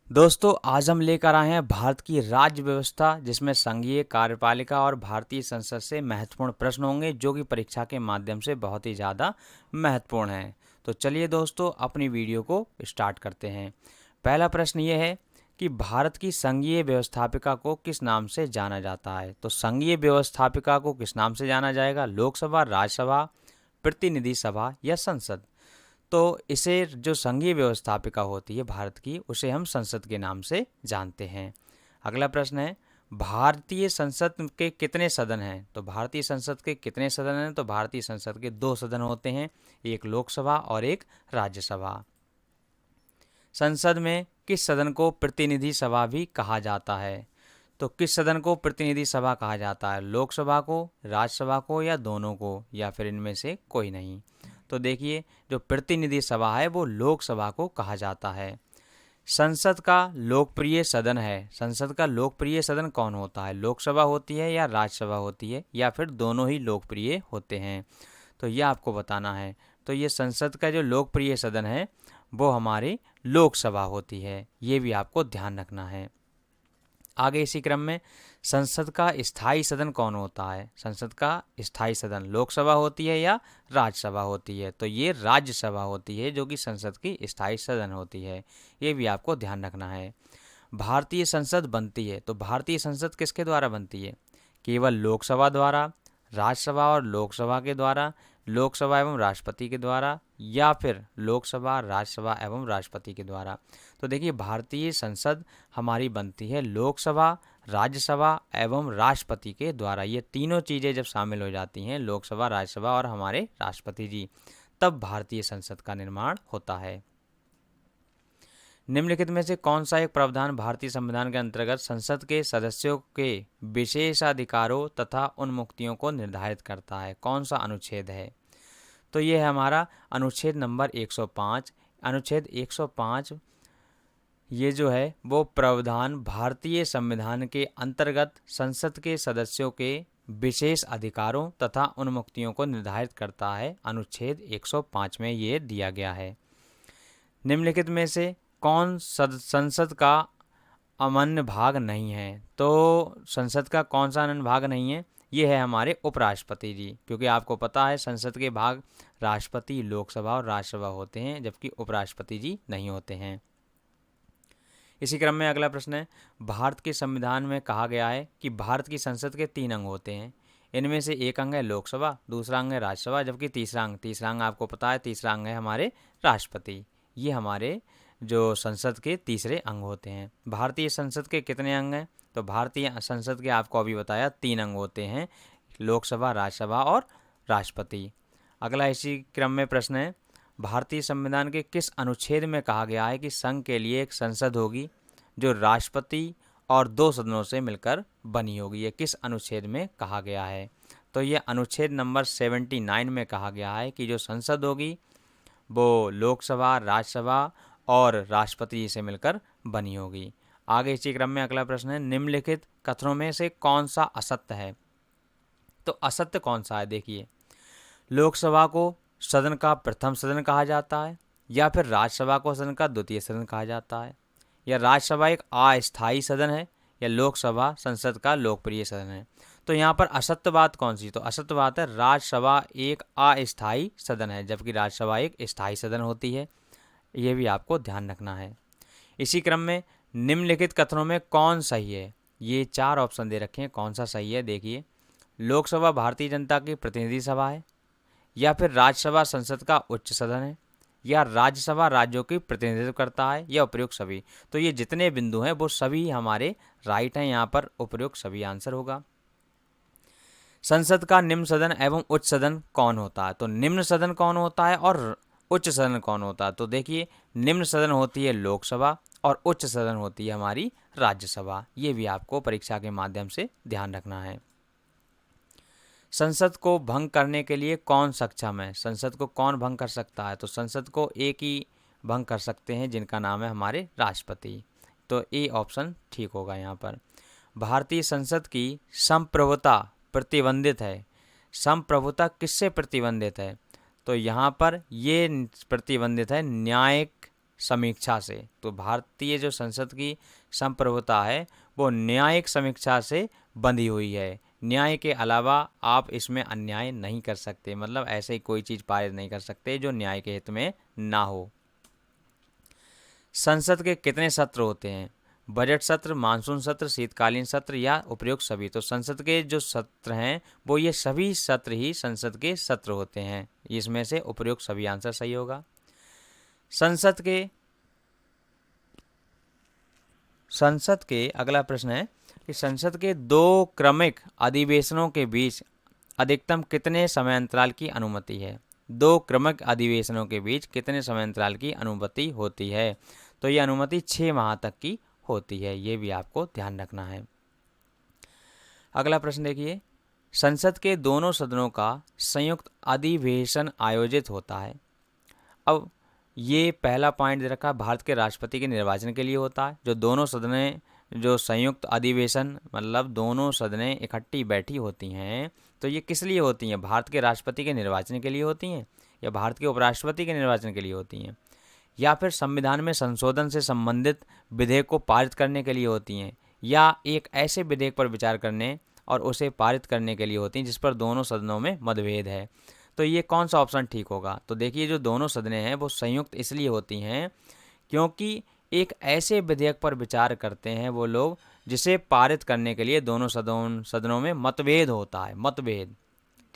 दोस्तों आज हम लेकर आए हैं भारत की राज्य व्यवस्था, जिसमें संघीय कार्यपालिका और भारतीय संसद से महत्वपूर्ण प्रश्न होंगे जो कि परीक्षा के माध्यम से बहुत ही ज़्यादा महत्वपूर्ण हैं। तो चलिए दोस्तों अपनी वीडियो को स्टार्ट करते हैं। पहला प्रश्न ये है कि भारत की संघीय व्यवस्थापिका को किस नाम से जाना जाता है। तो संघीय व्यवस्थापिका को किस नाम से जाना जाएगा? लोकसभा, राज्यसभा, प्रतिनिधि सभा या संसद। तो इसे जो संघीय व्यवस्थापिका होती है भारत की, उसे हम संसद के नाम से जानते हैं। अगला प्रश्न है, भारतीय संसद के कितने सदन हैं? तो भारतीय संसद के कितने सदन हैं? तो भारतीय संसद के दो सदन होते हैं, एक लोकसभा और एक राज्यसभा। संसद में किस सदन को प्रतिनिधि सभा भी कहा जाता है? तो किस सदन को प्रतिनिधि सभा कहा जाता है? लोकसभा को, राज्यसभा को या दोनों को, या फिर इनमें से कोई नहीं। तो देखिए, जो प्रतिनिधि सभा है वो लोकसभा को कहा जाता है। संसद का लोकप्रिय सदन है, संसद का लोकप्रिय सदन कौन होता है? लोकसभा होती है या राज्यसभा होती है, या फिर दोनों ही लोकप्रिय होते हैं? तो यह आपको बताना है। तो ये संसद का जो लोकप्रिय सदन है वो हमारी लोकसभा होती है, ये भी आपको ध्यान रखना है। आगे इसी क्रम में, संसद का स्थायी सदन कौन होता है? संसद का स्थायी सदन लोकसभा होती है या राज्यसभा होती है? तो ये राज्यसभा होती है जो कि संसद की स्थायी सदन होती है, ये भी आपको ध्यान रखना है। भारतीय संसद बनती है, तो भारतीय संसद किसके द्वारा बनती है? केवल लोकसभा द्वारा, राज्यसभा और लोकसभा के द्वारा, लोकसभा एवं राष्ट्रपति के द्वारा, या फिर लोकसभा, राज्यसभा एवं राष्ट्रपति के द्वारा। तो देखिए, भारतीय संसद हमारी बनती है लोकसभा, राज्यसभा एवं राष्ट्रपति के द्वारा। ये तीनों चीज़ें जब शामिल हो जाती हैं, लोकसभा, राज्यसभा और हमारे राष्ट्रपति जी, तब भारतीय संसद का निर्माण होता है। निम्नलिखित में से कौन सा एक प्रावधान भारतीय संविधान के अंतर्गत संसद के सदस्यों के विशेषाधिकारों तथा उन्मुक्तियों को निर्धारित करता है? कौन सा अनुच्छेद है? तो ये है हमारा अनुच्छेद नंबर 105। अनुच्छेद 105 ये जो है वो प्रावधान भारतीय संविधान के अंतर्गत संसद के सदस्यों के विशेष अधिकारों तथा उन्मुक्तियों को निर्धारित करता है। अनुच्छेद 105 में ये दिया गया है। निम्नलिखित में से कौन संसद का अमान्य भाग नहीं है? तो संसद का कौन सा अनन्य भाग नहीं है? ये है हमारे उपराष्ट्रपति जी, क्योंकि आपको पता है संसद के भाग राष्ट्रपति, लोकसभा और राज्यसभा होते हैं, जबकि उपराष्ट्रपति जी नहीं होते हैं। इसी क्रम में अगला प्रश्न है, भारत के संविधान में कहा गया है कि भारत की संसद के 3 अंग होते हैं। इनमें से एक अंग है लोकसभा, दूसरा अंग है राज्यसभा, जबकि तीसरा अंग आपको पता है, तीसरा अंग है हमारे राष्ट्रपति। ये हमारे जो संसद के तीसरे अंग होते हैं। भारतीय संसद के कितने अंग हैं? तो भारतीय संसद के आपको अभी बताया 3 अंग होते हैं, लोकसभा, राज्यसभा और राष्ट्रपति। अगला इसी क्रम में प्रश्न है, भारतीय संविधान के किस अनुच्छेद में कहा गया है कि संघ के लिए एक संसद होगी जो राष्ट्रपति और 2 सदनों से मिलकर बनी होगी? ये किस अनुच्छेद में कहा गया है? तो ये अनुच्छेद नंबर 79 में कहा गया है कि जो संसद होगी वो लोकसभा, राज्यसभा और राष्ट्रपति से मिलकर बनी होगी। आगे इसी क्रम में अगला प्रश्न है, निम्नलिखित कथनों में से कौन सा असत्य है? तो असत्य कौन सा है? देखिए, लोकसभा को सदन का प्रथम सदन कहा जाता है, या फिर राज्यसभा को सदन का द्वितीय सदन कहा जाता है, या राज्यसभा एक अस्थायी सदन है, या लोकसभा संसद का लोकप्रिय सदन है। तो यहाँ पर असत्य बात कौन सी? तो असत्य बात है राज्यसभा एक अस्थायी सदन है, जबकि राज्यसभा एक स्थायी सदन होती है। ये भी आपको ध्यान रखना है। इसी क्रम में निम्नलिखित कथनों में कौन सही है? ये 4 ऑप्शन दे रखे हैं, कौन सा सही है? देखिए, लोकसभा भारतीय जनता की प्रतिनिधि सभा है, या फिर राज्यसभा संसद का उच्च सदन है, या राज्यसभा राज्यों की प्रतिनिधित्व करता है, या उपयुक्त सभी। तो ये जितने बिंदु हैं वो सभी हमारे राइट हैं, यहाँ पर उपयुक्त सभी आंसर होगा। संसद का निम्न सदन एवं उच्च सदन कौन होता है? तो निम्न सदन कौन होता है और उच्च सदन कौन होता है? तो देखिए, निम्न सदन होती है लोकसभा और उच्च सदन होती है हमारी राज्यसभा। ये भी आपको परीक्षा के माध्यम से ध्यान रखना है। संसद को भंग करने के लिए कौन सक्षम है? संसद को कौन भंग कर सकता है? तो संसद को एक ही भंग कर सकते हैं, जिनका नाम है हमारे राष्ट्रपति। तो ए ऑप्शन ठीक होगा यहाँ पर। भारतीय संसद की संप्रभुता प्रतिबंधित है। संप्रभुता किससे प्रतिबंधित है? तो यहाँ पर ये प्रतिबंधित है न्यायिक समीक्षा से। तो भारतीय जो संसद की संप्रभुता है वो न्यायिक समीक्षा से बंधी हुई है। न्याय के अलावा आप इसमें अन्याय नहीं कर सकते, मतलब ऐसे ही कोई चीज़ पारित नहीं कर सकते जो न्याय के हित में ना हो। संसद के कितने सत्र होते हैं? बजट सत्र, मानसून सत्र, शीतकालीन सत्र या उपयुक्त सभी। तो संसद के जो सत्र हैं वो ये सभी सत्र ही संसद के सत्र होते हैं। इसमें से उपयुक्त सभी आंसर सही होगा। संसद के अगला प्रश्न है कि संसद के 2 क्रमिक अधिवेशनों के बीच अधिकतम कितने समयांतराल की अनुमति है? 2 क्रमिक अधिवेशनों के बीच कितने समयांतराल की अनुमति होती है? तो ये अनुमति 6 माह तक की होती है, ये भी आपको ध्यान रखना है। अगला प्रश्न देखिए, संसद के दोनों सदनों का संयुक्त अधिवेशन आयोजित होता है। अब ये पहला पॉइंट दे रखा है, भारत के राष्ट्रपति के निर्वाचन के लिए होता है। जो दोनों सदनें जो संयुक्त अधिवेशन मतलब दोनों सदनें इकट्ठी बैठी होती हैं, तो ये किस लिए होती हैं? भारत के राष्ट्रपति के निर्वाचन के लिए होती हैं, या भारत के उपराष्ट्रपति के निर्वाचन के लिए होती हैं, या फिर संविधान में संशोधन से संबंधित विधेयक को पारित करने के लिए होती हैं, या एक ऐसे विधेयक पर विचार करने और उसे पारित करने के लिए होती हैं जिस पर दोनों सदनों में मतभेद है। तो ये कौन सा ऑप्शन ठीक होगा? तो देखिए, जो दोनों सदनें हैं वो संयुक्त इसलिए होती हैं क्योंकि एक ऐसे विधेयक पर विचार करते हैं वो लोग जिसे पारित करने के लिए दोनों सदनों में मतभेद होता है, मतभेद।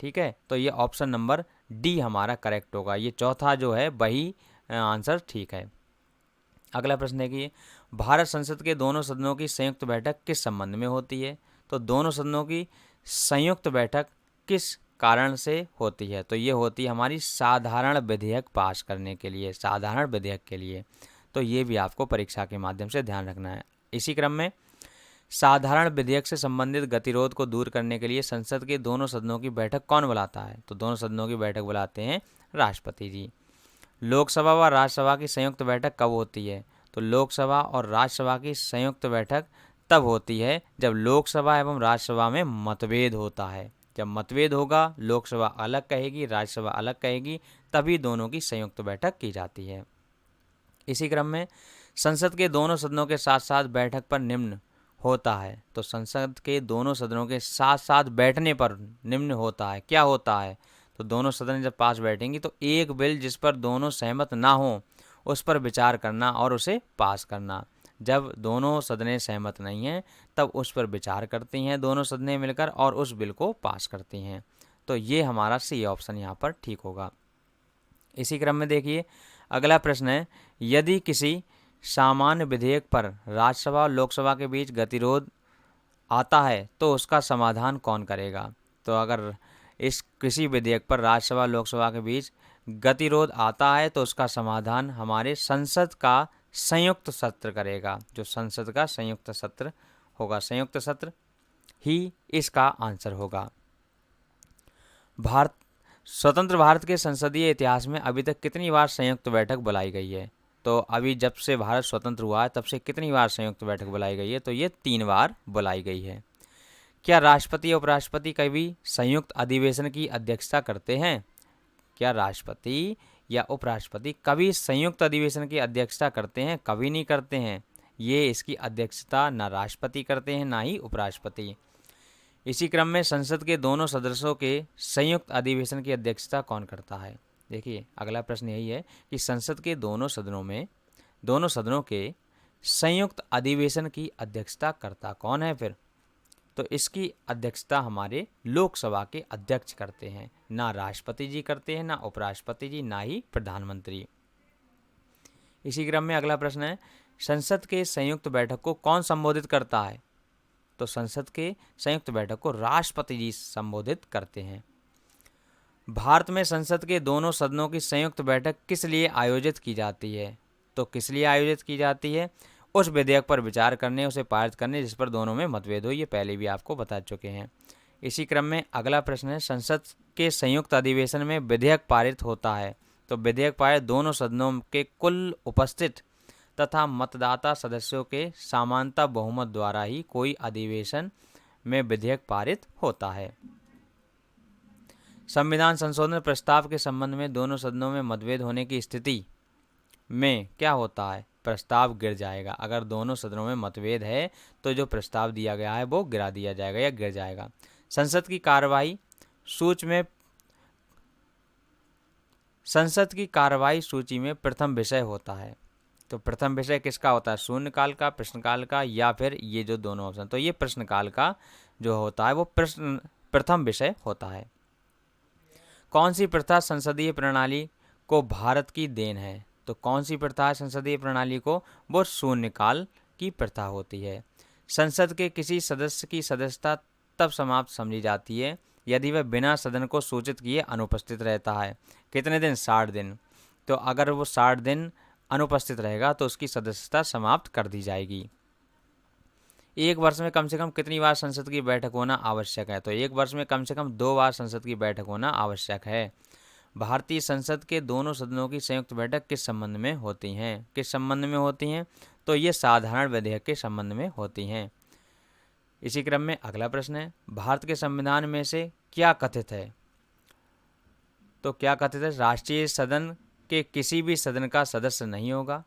ठीक है, तो ये ऑप्शन नंबर डी हमारा करेक्ट होगा। ये चौथा जो है वही आंसर ठीक है। अगला प्रश्न है कि भारत संसद के दोनों सदनों की संयुक्त बैठक किस संबंध में होती है? तो दोनों सदनों की संयुक्त बैठक किस कारण से होती है? तो ये होती है हमारी साधारण विधेयक पास करने के लिए, साधारण विधेयक के लिए। तो ये भी आपको परीक्षा के माध्यम से ध्यान रखना है। इसी क्रम में साधारण विधेयक से संबंधित गतिरोध को दूर करने के लिए संसद के दोनों सदनों की बैठक कौन बुलाता है? तो दोनों सदनों की बैठक बुलाते हैं राष्ट्रपति जी। लोकसभा व राज्यसभा की संयुक्त बैठक कब होती है? तो लोकसभा और राज्यसभा की संयुक्त बैठक तब होती है जब लोकसभा एवं राज्यसभा में मतभेद होता है। जब मतभेद होगा, लोकसभा अलग कहेगी, राज्यसभा अलग कहेगी, तभी दोनों की संयुक्त बैठक की जाती है। इसी क्रम में संसद के दोनों सदनों के साथ साथ बैठक पर निम्न होता है। तो संसद के दोनों सदनों के साथ साथ बैठने पर निम्न होता है। क्या होता है? तो दोनों सदन जब पास बैठेंगी तो एक बिल जिस पर दोनों सहमत ना हो उस पर विचार करना और उसे पास करना। जब दोनों सदनें सहमत नहीं हैं तब उस पर विचार करती हैं दोनों सदनें मिलकर और उस बिल को पास करती हैं। तो ये हमारा सी ऑप्शन यहाँ पर ठीक होगा। इसी क्रम में देखिए, अगला प्रश्न है, यदि किसी सामान्य विधेयक पर राज्यसभा और लोकसभा के बीच गतिरोध आता है तो उसका समाधान कौन करेगा? तो अगर इस किसी विधेयक पर राज्यसभा लोकसभा के बीच गतिरोध आता है तो उसका समाधान हमारे संसद का संयुक्त सत्र करेगा। जो संसद का संयुक्त सत्र होगा, संयुक्त सत्र ही इसका आंसर होगा। स्वतंत्र भारत के संसदीय इतिहास में अभी तक कितनी बार संयुक्त बैठक बुलाई गई है? तो अभी जब से भारत स्वतंत्र हुआ है तब से कितनी बार संयुक्त बैठक बुलाई गई है? तो ये 3 बार बुलाई गई है। क्या राष्ट्रपति या उपराष्ट्रपति कभी संयुक्त अधिवेशन की अध्यक्षता करते हैं? क्या राष्ट्रपति या उपराष्ट्रपति कभी संयुक्त अधिवेशन की अध्यक्षता करते हैं? कभी नहीं करते हैं। ये इसकी अध्यक्षता ना राष्ट्रपति करते हैं ना ही उपराष्ट्रपति। इसी क्रम में संसद के दोनों सदस्यों के संयुक्त अधिवेशन की अध्यक्षता कौन करता है? देखिए, अगला प्रश्न यही है कि संसद के दोनों सदनों के संयुक्त अधिवेशन की अध्यक्षता करता कौन है फिर? तो इसकी अध्यक्षता हमारे लोकसभा के अध्यक्ष करते हैं, ना राष्ट्रपति जी करते हैं, ना उपराष्ट्रपति जी, ना ही प्रधानमंत्री। इसी क्रम में अगला प्रश्न है, संसद के संयुक्त बैठक को कौन संबोधित करता है? तो संसद के संयुक्त बैठक को राष्ट्रपति जी संबोधित करते हैं। भारत में संसद के दोनों सदनों की संयुक्त बैठक किस लिए आयोजित की जाती है? तो किस लिए आयोजित की जाती है? उस विधेयक पर विचार करने, उसे पारित करने जिस पर दोनों में मतभेद हो। ये पहले भी आपको बता चुके हैं। इसी क्रम में अगला प्रश्न है, संसद के संयुक्त अधिवेशन में विधेयक पारित होता है। तो विधेयक पारित दोनों सदनों के कुल उपस्थित तथा मतदाता सदस्यों के समानता बहुमत द्वारा ही कोई अधिवेशन में विधेयक पारित होता है। संविधान संशोधन प्रस्ताव के संबंध में दोनों सदनों में मतभेद होने की स्थिति में क्या होता है, प्रस्ताव गिर जाएगा। अगर दोनों सदनों में मतभेद है तो जो प्रस्ताव दिया गया है वो गिरा दिया जाएगा या गिर जाएगा। संसद की कार्यवाही सूची में प्रथम विषय होता है। तो प्रथम विषय किसका होता है, शून्यकाल का, प्रश्नकाल का, या फिर ये जो दोनों ऑप्शन। तो ये प्रश्नकाल का जो होता है वो प्रथम विषय होता है। कौन सी प्रथा संसदीय प्रणाली को भारत की देन है, तो कौन सी प्रथा है संसदीय प्रणाली को, वो शून्यकाल की प्रथा होती है। संसद के किसी सदस्य की सदस्यता तब समाप्त समझी जाती है यदि वह बिना सदन को सूचित किए अनुपस्थित रहता है। कितने दिन, 60 दिन। तो अगर वो 60 दिन अनुपस्थित रहेगा तो उसकी सदस्यता समाप्त कर दी जाएगी। एक वर्ष में कम से कम कितनी बार संसद की बैठक होना आवश्यक है, तो एक वर्ष में कम से कम 2 बार संसद की बैठक होना आवश्यक है। भारतीय संसद के दोनों सदनों की संयुक्त बैठक किस संबंध में होती हैं, किस संबंध में होती हैं, तो ये साधारण विधेयक के संबंध में होती हैं। इसी क्रम में अगला प्रश्न है, भारत के संविधान में से क्या कथित है, तो क्या कथित है, राष्ट्रीय सदन के किसी भी सदन का सदस्य नहीं होगा।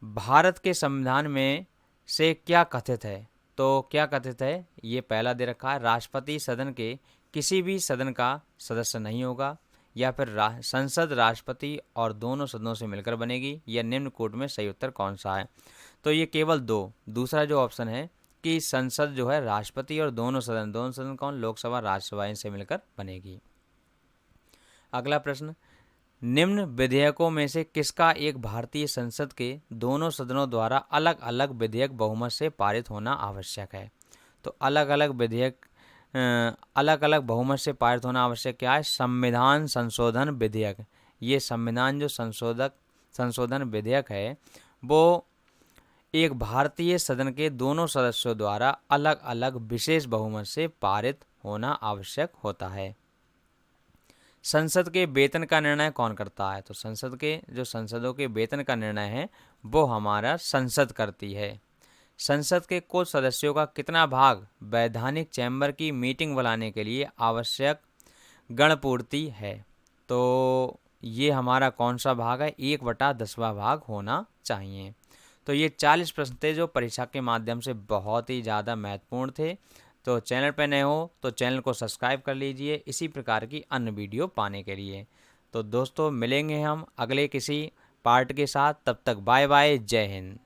भारत के संविधान में से क्या कथित है, तो क्या कथित है, ये पहला दे रखा है, राष्ट्रपति सदन के किसी भी सदन का सदस्य नहीं होगा, या फिर संसद राष्ट्रपति और दोनों सदनों से मिलकर बनेगी, या निम्न कोड में सही उत्तर कौन सा है। तो ये केवल दो, दूसरा जो ऑप्शन है कि संसद जो है राष्ट्रपति और दोनों सदन कौन, लोकसभा राज्यसभा, इनसे मिलकर बनेगी। अगला प्रश्न, निम्न विधेयकों में से किसका एक भारतीय संसद के दोनों सदनों द्वारा अलग अलग विधेयक बहुमत से पारित होना आवश्यक है। तो अलग अलग विधेयक अलग अलग बहुमत से पारित होना आवश्यक क्या है, संविधान संशोधन विधेयक। ये संविधान जो संशोधन विधेयक है वो एक भारतीय सदन के दोनों सदस्यों द्वारा अलग अलग विशेष बहुमत से पारित होना आवश्यक होता है। संसद के वेतन का निर्णय कौन करता है, तो संसदों के वेतन का निर्णय है वो हमारा संसद करती है। संसद के कुल सदस्यों का कितना भाग वैधानिक चैम्बर की मीटिंग बुलाने के लिए आवश्यक गणपूर्ति है, तो ये हमारा कौन सा भाग है, 1/10वां भाग होना चाहिए। तो ये 40 प्रश्न थे जो परीक्षा के माध्यम से बहुत ही ज़्यादा महत्वपूर्ण थे। तो चैनल पर नए हो तो चैनल को सब्सक्राइब कर लीजिए इसी प्रकार की अन्य वीडियो पाने के लिए। तो दोस्तों मिलेंगे हम अगले किसी पार्ट के साथ, तब तक बाय बाय, जय हिंद।